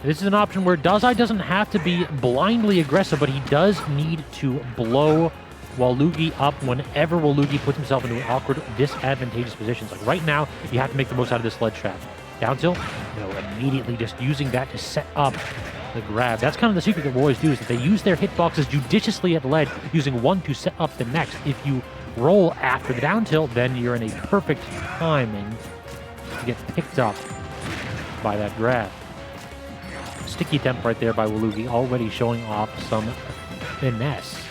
This is an option where Dazai doesn't have to be blindly aggressive, but he does need to blow Wal00gi up whenever Wal00gi puts himself into awkward, disadvantageous positions. Like right now, you have to make the most out of this ledge trap. Down tilt, immediately just using that to set up the grab. That's kind of the secret that warriors do, is that they use their hitboxes judiciously at the ledge, using one to set up the next. If you roll after the down tilt, then you're in a perfect timing to get picked up by that grab. Sticky temp right there by Wal00gi, already showing off some finesse.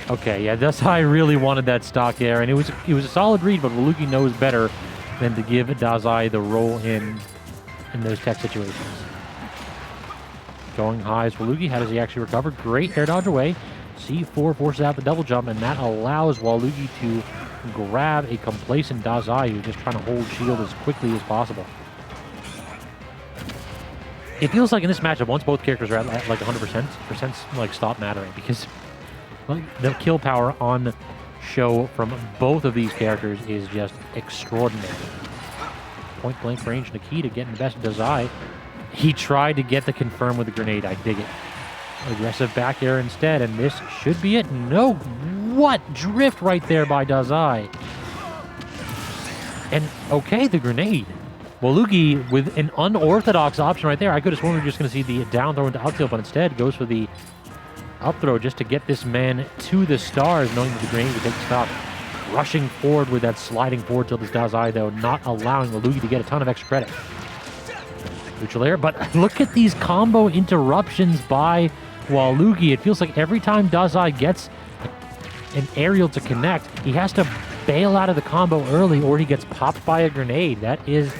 Okay, yeah, Dazai really wanted that stock air, and it was a solid read, but Wal00gi knows better than to give Dazai the roll in those tech situations. Going high is Wal00gi. How does he actually recover? Great air dodge away. C4 forces out the double jump, and that allows Wal00gi to grab a complacent Dazai who's just trying to hold shield as quickly as possible. It feels like in this matchup, once both characters are at like 100%, like stop mattering, because the kill power on show from both of these characters is just extraordinary. Point blank range, Nikita getting the best of Dazai. He tried to get the confirm with the grenade. I dig it. Aggressive back air instead, and this should be it. No, what drift right there by Dazai. And okay, the grenade. Wal00gi with an unorthodox option right there. I could have sworn we were just going to see the down throw into up tilt, but instead goes for the up throw just to get this man to the stars, knowing that the grenade would take the stock. Rushing forward with that sliding forward tilt is Dazai, though, not allowing Wal00gi to get a ton of extra credit. Neutral air, but look at these combo interruptions by Wal00gi. It feels like every time Dazai gets an aerial to connect, he has to bail out of the combo early or he gets popped by a grenade. That is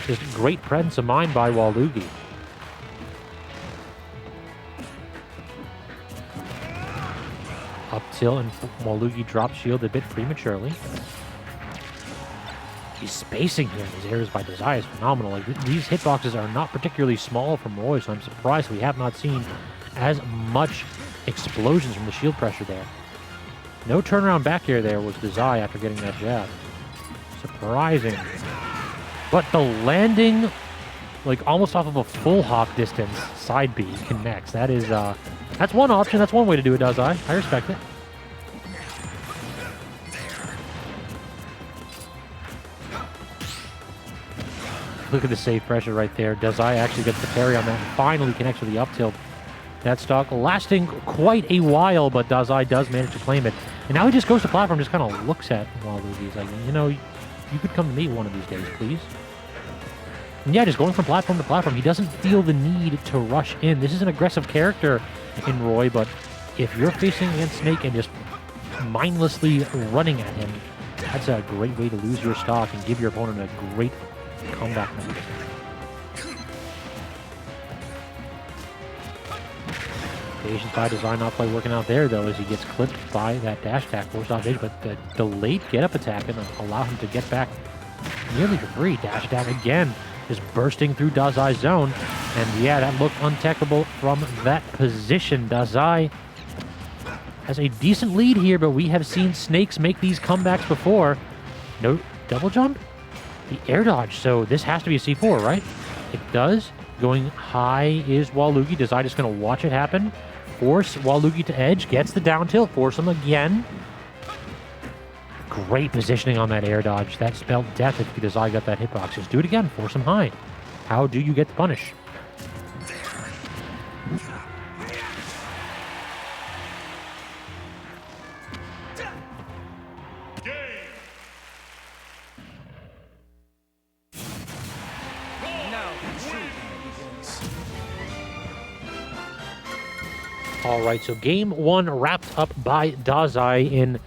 just great presence of mind by Wal00gi. Up tilt, and Wal00gi drops shield a bit prematurely. He's spacing here. His airs by Dazai is phenomenal. Like, these hitboxes are not particularly small from Roy, so I'm surprised we have not seen as much explosions from the shield pressure there. No turnaround back air there was Dazai after getting that jab. Surprising. But the landing, like almost off of a full hop distance, side B connects. That is, that's one option. That's one way to do it, Dazai. I respect it. Look at the safe pressure right there. Dazai actually gets the parry on that and finally connects with the up tilt. That stock lasting quite a while, but Dazai does manage to claim it. And now he just goes to platform, just kind of looks at Wal00gi. He's like, you could come to me one of these days, please. And yeah, just going from platform to platform. He doesn't feel the need to rush in. This is an aggressive character in Roy, but if you're facing against Snake and just mindlessly running at him, that's a great way to lose your stock and give your opponent a great comeback mode. Patience by Dazai not quite working out there, though, as he gets clipped by that dash attack, forced off edge, but the delayed get-up attack and allow him to get back nearly for free. Dash attack again, just bursting through Dazai's zone, and yeah, that looked untechable from that position. Dazai has a decent lead here, but we have seen Snakes make these comebacks before. No double jump? The air dodge, so this has to be a C4, right? It does. Going high is Wal00gi. Dazai just going to watch it happen. Force Wal00gi to edge. Gets the down tilt. Force him again. Great positioning on that air dodge. That spelled death if Dazai got that hitbox. Just do it again. Force him high. How do you get the punish? All right, so game one wrapped up by Dazai in,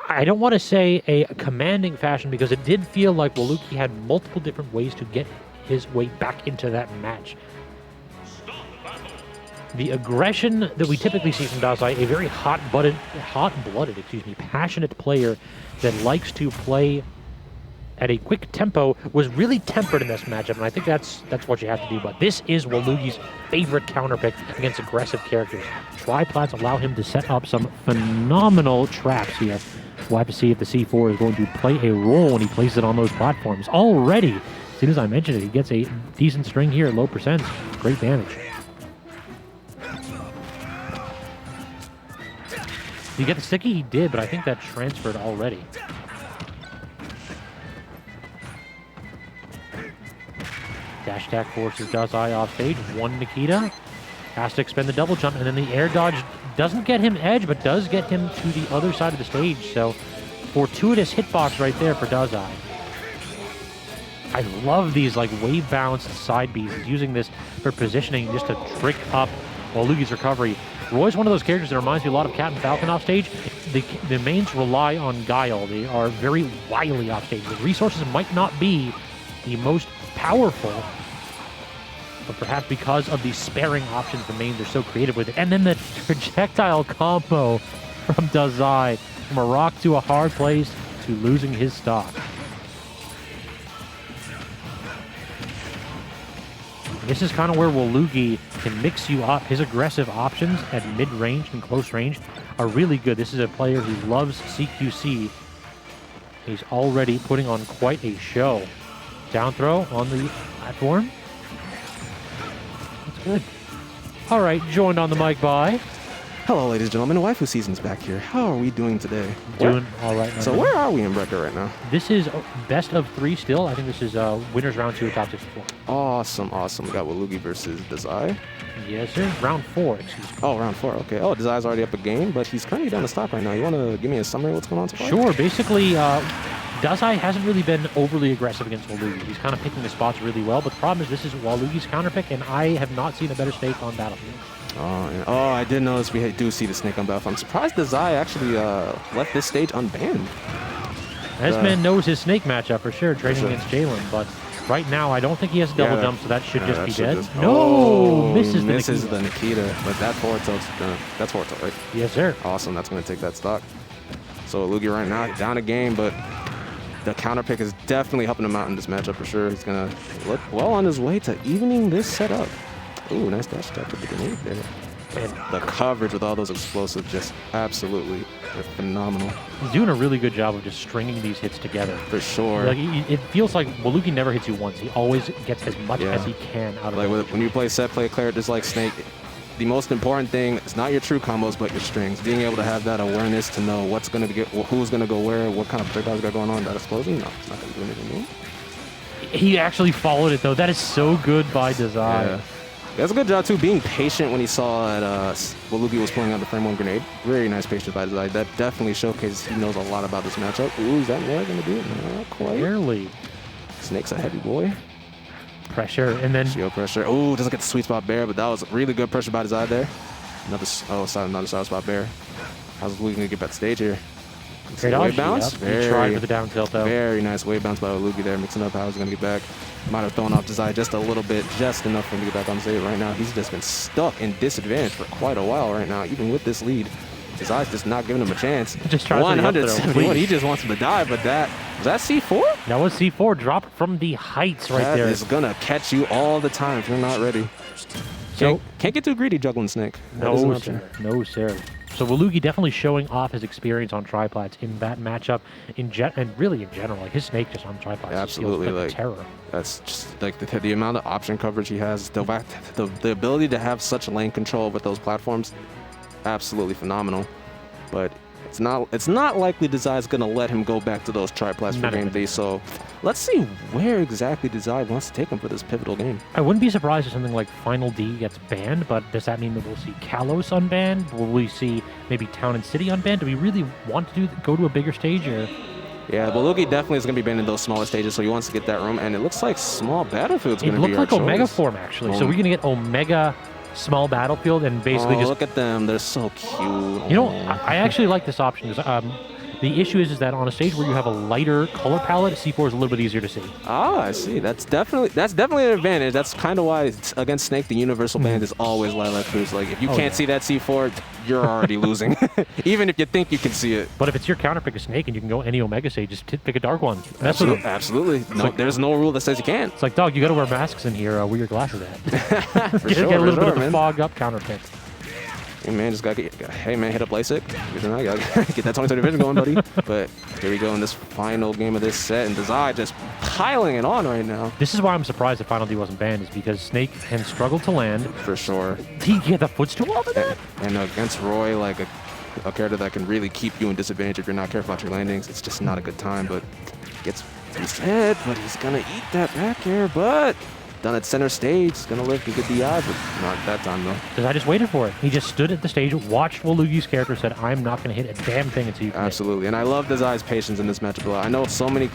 I don't want to say a commanding fashion, because it did feel like Wal00gi had multiple different ways to get his way back into that match. The aggression that we typically see from Dazai, a very hot-blooded, passionate player that likes to play at a quick tempo, was really tempered in this matchup, and I think that's what you have to do. But this is Wal00gi's favorite counterpick against aggressive characters. Triplats allow him to set up some phenomenal traps here. We'll have to see if the C4 is going to play a role when he places it on those platforms. Already soon as I mentioned it, he gets a decent string here at low percent. Great damage. Did he get the sticky? He did, but I think that transferred already. Dash attack forces Dazai off stage. One Nikita. Has to expend the double jump, and then the air dodge doesn't get him edge, but does get him to the other side of the stage. So, fortuitous hitbox right there for Dazai. I love these like wave balanced side Bs. He's using this for positioning just to trick up Wal00gi's recovery. Roy's one of those characters that reminds me a lot of Captain Falcon off stage. The mains rely on guile. They are very wily off stage. The resources might not be the most powerful, but perhaps because of the sparing options, the mains are so creative with it. And then the projectile combo from Dazai, from a rock to a hard place to losing his stock. This is kind of where Wal00gi can mix you up. His aggressive options at mid-range and close range are really good. This is a player who loves CQC. He's already putting on quite a show. Down throw on the platform. That's good. All right, joined on the mic by... Hello, ladies and gentlemen. Waifu Season's back here. How are we doing today? Doing all right. So where are we in bracket right now? This is best of 3 still. I think this is winners round 2 of top 64. Awesome, awesome. We got Wal00gi versus Dazai. Yes, sir. Round 4, excuse me. Oh, round 4. Okay. Oh, Dazai's already up a game, but he's currently down to stop right now. You want to give me a summary of what's going on so far? Sure. Basically, Dazai hasn't really been overly aggressive against Wal00gi. He's kind of picking the spots really well, but the problem is this is Wal00gi's counter pick, and I have not seen a better snake on Battlefield. Oh, yeah. Oh, I did notice we do see the snake on Battlefield. I'm surprised Dazai actually left this stage unbanned. S-Man knows his snake matchup for sure, training against Jalen, but right now I don't think he has a double jump, so that should just be dead. No! Misses the Nikita, but that forward tilt's done. That's forward tilt, right? Yes, sir. Awesome, that's going to take that stock. So Wal00gi right now down a game, but the counter pick is definitely helping him out in this matchup for sure. He's going to look well on his way to evening this setup. Ooh, nice dash attack with the grenade there. And the coverage with all those explosives just absolutely phenomenal. He's doing a really good job of just stringing these hits together. For sure. Like, it feels like Wal00gi never hits you once. He always gets as much as he can out of it. When you play set play characters like Snake, the most important thing is not your true combos, but your strings. Being able to have that awareness to know what's going to get, who's going to go where, what kind of projectiles got going on. That explosion? No, it's not going to do anything new. He actually followed it, though. That is so good by Dazai. Yeah. That's a good job, too, being patient when he saw that Wal00gi was pulling out the frame 1 grenade. Very nice patience by Dazai. That definitely showcases he knows a lot about this matchup. Ooh, is that Nair going to do it? Not quite. Barely. Snake's a heavy boy. Pressure, and then... Shield pressure. Ooh, doesn't get the sweet spot bear, but that was really good pressure by Dazai there. Another side spot bear. How's Wal00gi going to get back to stage here? Great wave bounce. He tried with the down tilt, though. Very nice wave bounce by Wal00gi there, mixing up how he's going to get back. Might have thrown off Dazai just a little bit, just enough for him to get back on stage. Right now, he's just been stuck in disadvantage for quite a while right now, even with this lead. Dazai's just not giving him a chance. Just tries 171, he just wants him to die, but was that C4? That was C4, dropped from the heights right there. That is going to catch you all the time if you're not ready. So, can't get too greedy juggling Snake. No, sir. No, sir. So Wal00gi definitely showing off his experience on triplats in that matchup, and really in general. Like his Snake just on triplats, absolutely, feels like terror. That's just like the amount of option coverage he has, the ability to have such lane control with those platforms, absolutely phenomenal. But it's not likely Dazai's gonna let him go back to those triplats for game B. So let's see where exactly Dazai wants to take him for this pivotal game. I wouldn't be surprised if something like Final D gets banned, but does that mean that we'll see Kalos unbanned? Will we see maybe Town and City unbanned? Do we really want to go to a bigger stage? Or? Yeah, Wal00gi definitely is going to be banning those smaller stages, so he wants to get that room, and it looks like small Battlefield's going to be our choice. It looked like Omega form, actually. So we're going to get Omega small Battlefield and basically just... look at them. They're so cute. You know, I actually like this option because the issue is that on a stage where you have a lighter color palette, C4 is a little bit easier to see. Ah, I see. That's definitely an advantage. That's kind of why against Snake, the universal band is always Lilac Boost. Like, if you can't see that C4, you're already losing, even if you think you can see it. But if it's your counter pick a Snake and you can go any Omega stage, just pick a dark one. Absolutely. No, like, there's no rule that says you can't. It's like, dog, you got to wear masks in here. Wear your glasses at. Get a little bit of the fog up counter pick. Hey man, just gotta hey man, hit up LASIK. Gotta get that 20/30 vision going, buddy. But here we go in this final game of this set, and Dazai just piling it on right now. This is why I'm surprised the Final D wasn't banned, is because Snake can struggle to land. For sure. He get the footstool off of that? And against Roy, like a character that can really keep you in disadvantage if you're not careful about your landings, it's just not a good time. But gets reset, but he's gonna eat that back air, but done at center stage. He's gonna lift a good DI, but not that time though. Because I just waited for it. He just stood at the stage, watched Wal00gi's character, said, I'm not going to hit a damn thing until you can Absolutely, and I love Dazai's patience in this matchup a lot. I know so many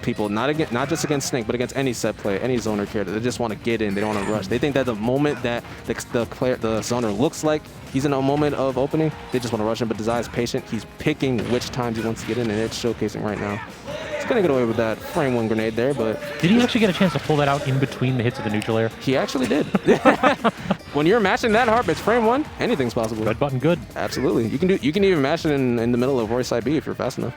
people, not just against Snake, but against any set play, any zoner character, they just want to get in, they don't want to rush. They think that the moment that the zoner looks like he's in a moment of opening, they just want to rush him, but Dazai is patient. He's picking which times he wants to get in, and it's showcasing right now. He's going to get away with that frame 1 grenade there, but... Did he actually get a chance to pull that out in between the hits of the neutral air? He actually did. When you're mashing that hard, it's frame 1, anything's possible. Red button good. Absolutely. You can even mash it in the middle of Roy side B if you're fast enough.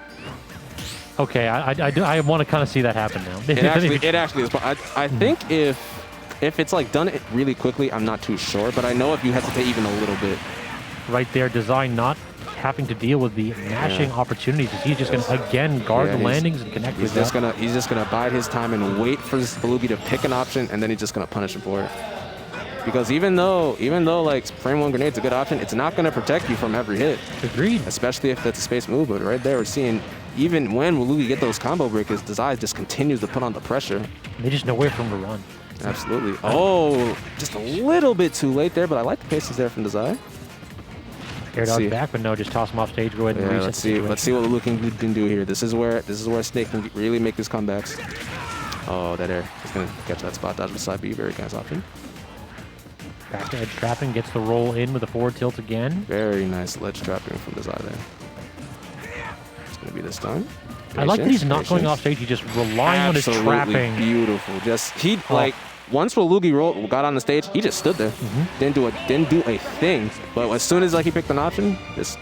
Okay, I want to kind of see that happen now. It actually is. I think if it's like done it really quickly, I'm not too sure, but I know if you hesitate even a little bit. Right there, Dazai not having to deal with the mashing opportunities. He's just going to again guard the landings and connect with that. He's just gonna bide his time and wait for Wal00gi to pick an option, and then he's just gonna punish him for it. Because even though like frame 1 grenade's a good option, it's not gonna protect you from every hit. Agreed. Especially if that's a space move. But right there, we're seeing even when Wal00gi get those combo breakers, Dazai just continues to put on the pressure. They just know where for him to run. Absolutely. Oh, just a little bit too late there, but I like the paces there from Dazai. Air dodge back, but no, just toss him off stage. Go ahead and reset. Let's see what Wal00gi can do here. This is where Snake can really make his comebacks. Oh, that air. He's gonna catch that spot dodge with side B. Very nice option. Back to edge trapping, gets the roll in with a forward tilt again. Very nice ledge trapping from Dazai there. It's gonna be this time. I like that he's not going off stage. He's just relying on his trapping. Beautiful. Just like. Once Wal00gi got on the stage, he just stood there, didn't do a thing. But as soon as he picked an option,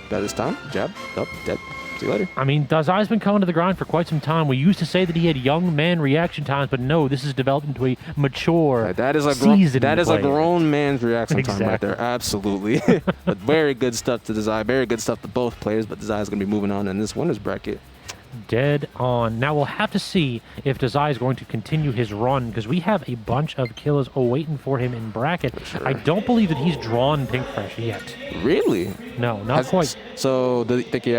got his time, jab, up, dead. See you later. I mean, Dazai's been coming to the grind for quite some time. We used to say that he had young man reaction times, but no, this has developed into a mature, that is a grown man's reaction time right there. Absolutely. But very good stuff to Dazai. Very good stuff to both players. But Dazai is going to be moving on in this winners bracket. Dead on. Now we'll have to see if Dazai is going to continue his run, because we have a bunch of killers waiting for him in bracket. Sure. I don't believe that he's drawn Pink Fresh yet. Really? No, not quite. So do you think he